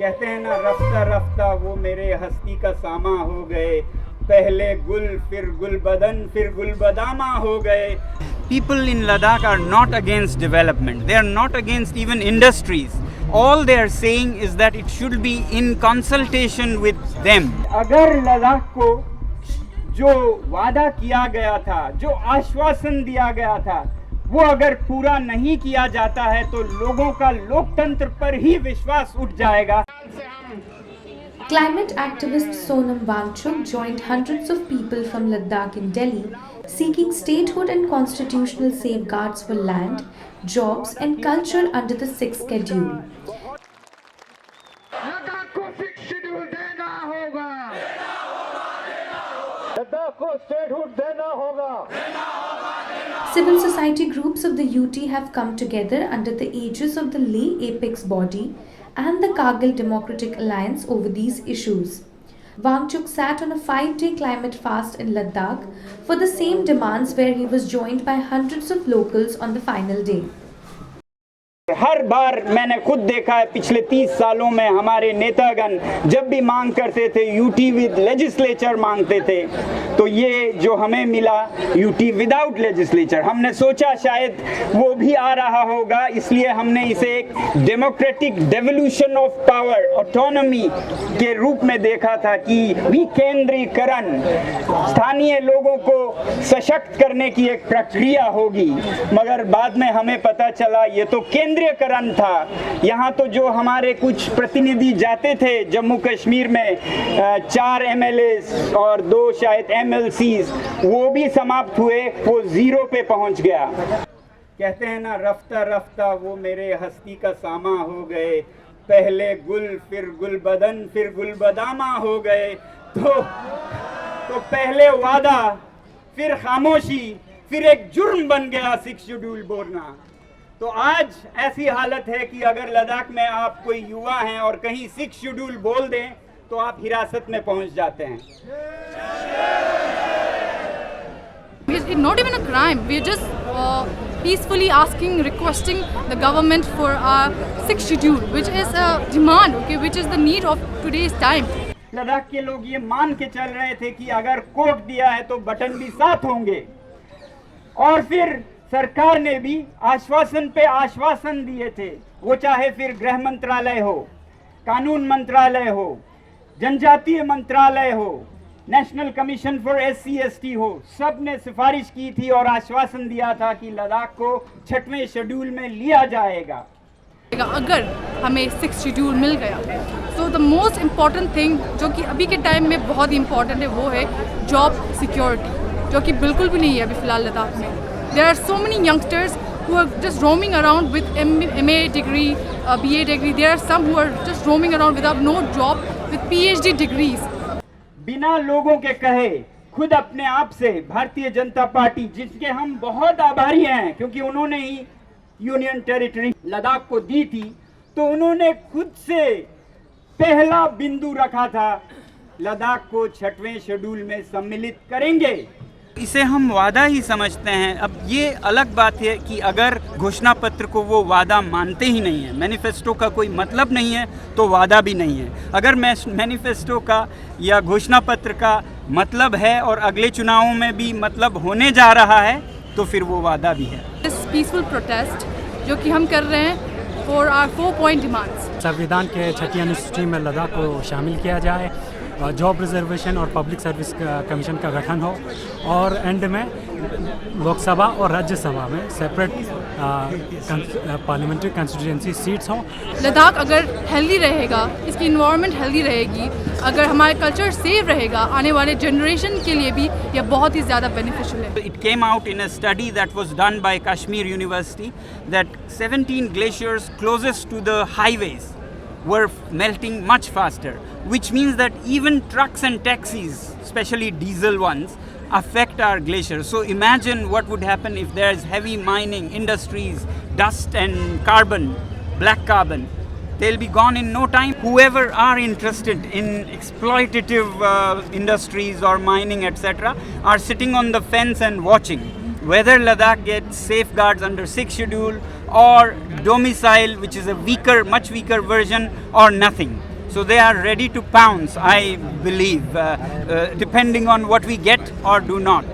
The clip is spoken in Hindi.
कहते हैं ना, रफ्ता रफ्ता वो मेरे हस्ती का सामा हो गए, पहले गुल फिर गुल बदन फिर गुल बदामा हो गए. People in Ladakh are not against development. They are not against even industries. All they are saying is that it should be in consultation with them. अगर लद्दाख को जो वादा किया गया था, जो आश्वासन दिया गया था, वो अगर पूरा नहीं किया जाता है तो लोगों का लोकतंत्र पर ही विश्वास उठ जाएगा. Climate activist Sonam Wangchuk joined hundreds of people from Ladakh in Delhi seeking statehood and constitutional safeguards for land, jobs and culture under the 6th schedule. Ladakh को 6th शेड्यूल देना होगा, लद्दाख को स्टेटहुड देना होगा. Civil society groups of the UT have come together under the aegis of the Leh Apex body and the Kargil Democratic Alliance over these issues. Wangchuk sat on a 5-day climate fast in Ladakh for the same demands, where he was joined by hundreds of locals on the final day. हर बार मैंने खुद देखा है पिछले 30 सालों में हमारे नेतागण जब भी मांग करते थे यूटी विद लेजिस्लेचर मांगते थे, तो ये जो हमें मिला यूटी विदाउट लेजिस्लेचर, हमने सोचा शायद वो भी आ रहा होगा, इसलिए हमने इसे एक democratic devolution of power, autonomy के रूप में देखा था कि विकेंद्रीकरण, स्थानीय लोगों को सशक्त करने की एक प्रक्रिया होगी. मगर बाद में हमें पता चला ये तो केंद्रीयकरण था. यहाँ तो जो हमारे कुछ प्रतिनिधि जाते थे जम्मू कश्मीर में, 4 MLAs और 2 शायद MLCs, वो भी समाप्त हुए, वो 0 पे पहुँच गया. कहते हैं ना, रफ्ता रफ्ता वो मेरे हस्ती का सामा हो गए, पहले गुल फिर गुल बदन फिर गुल बदामा हो गए. तो पहले वादा, फिर खामोशी, फिर एक जुर्म बन गया 6th शेड्यूल बोलना. तो आज ऐसी हालत है कि अगर लद्दाख में आप कोई युवा हैं और कहीं 6th शेड्यूल बोल दें तो आप हिरासत में पहुंच जाते हैं. It's not even a crime. We're just peacefully asking, requesting the government for our 6th schedule, which is a demand, okay, which is the need of today's time. Ladakh के लोग ये मान के चल रहे थे कि अगर कोड दिया है तो बटन भी साथ होंगे, और फिर सरकार ने भी आश्वासन पे आश्वासन दिए थे. वो चाहे फिर गृह मंत्रालय हो, कानून मंत्रालय हो, जनजातीय मंत्रालय हो, नेशनल कमीशन फॉर SC/ST हो, सब ने सिफारिश की थी और आश्वासन दिया था कि लद्दाख को 6वें शेड्यूल में लिया जाएगा. अगर हमें 6th शेड्यूल मिल गया तो द मोस्ट इम्पॉर्टेंट थिंग जो कि अभी के टाइम में बहुत ही इम्पॉर्टेंट है वो है जॉब सिक्योरिटी, जो कि बिल्कुल भी नहीं है अभी फ़िलहाल लद्दाख में. There are so many youngsters who are just roaming around with MA degree, BA degree. There are some who are just roaming around without no job with PhD degrees. बिना लोगों के कहे, खुद अपने आप से भारतीय जनता पार्टी, जिसके हम बहुत आभारी हैं क्योंकि उन्होंने ही यूनियन टेरिटरी लद्दाख को दी थी, तो उन्होंने खुद से पहला बिंदु रखा था, लद्दाख को 6वें शेड्यूल में सम्मिलित करेंगे. इसे हम वादा ही समझते हैं. अब ये अलग बात है कि अगर घोषणा पत्र को वो वादा मानते ही नहीं है, मैनिफेस्टो का कोई मतलब नहीं है तो वादा भी नहीं है. अगर मैनिफेस्टो का या घोषणा पत्र का मतलब है और अगले चुनावों में भी मतलब होने जा रहा है तो फिर वो वादा भी है. This peaceful protest जो कि हम कर रहे हैं for our 4-point demands. संविधान के 6ठी अनुसूची में लद्दाख को शामिल किया जाए, जॉब रिजर्वेशन और पब्लिक सर्विस कमीशन का गठन हो, और एंड में लोकसभा और राज्यसभा में सेपरेट पार्लियामेंट्री कंस्टिट्यूएंसी सीट्स हों. लद्दाख अगर हेल्दी रहेगा, इसकी इन्वायरमेंट हेल्दी रहेगी, अगर हमारा कल्चर सेफ रहेगा, आने वाले जनरेशन के लिए भी यह बहुत ही ज़्यादा बेनिफिशियल है. It came out in a study that was done by Kashmir University that 17 glaciers closest to the highways were melting much faster, which means that even trucks and taxis, especially diesel ones, affect our glaciers. So imagine what would happen if there is heavy mining, industries, dust and carbon, black carbon. They'll be gone in no time. Whoever are interested in exploitative industries or mining, etc., are sitting on the fence and watching whether Ladakh gets safeguards under 6th schedule or domicile, which is a weaker, much weaker version, or nothing. So they are ready to pounce, I believe, depending on what we get or do not.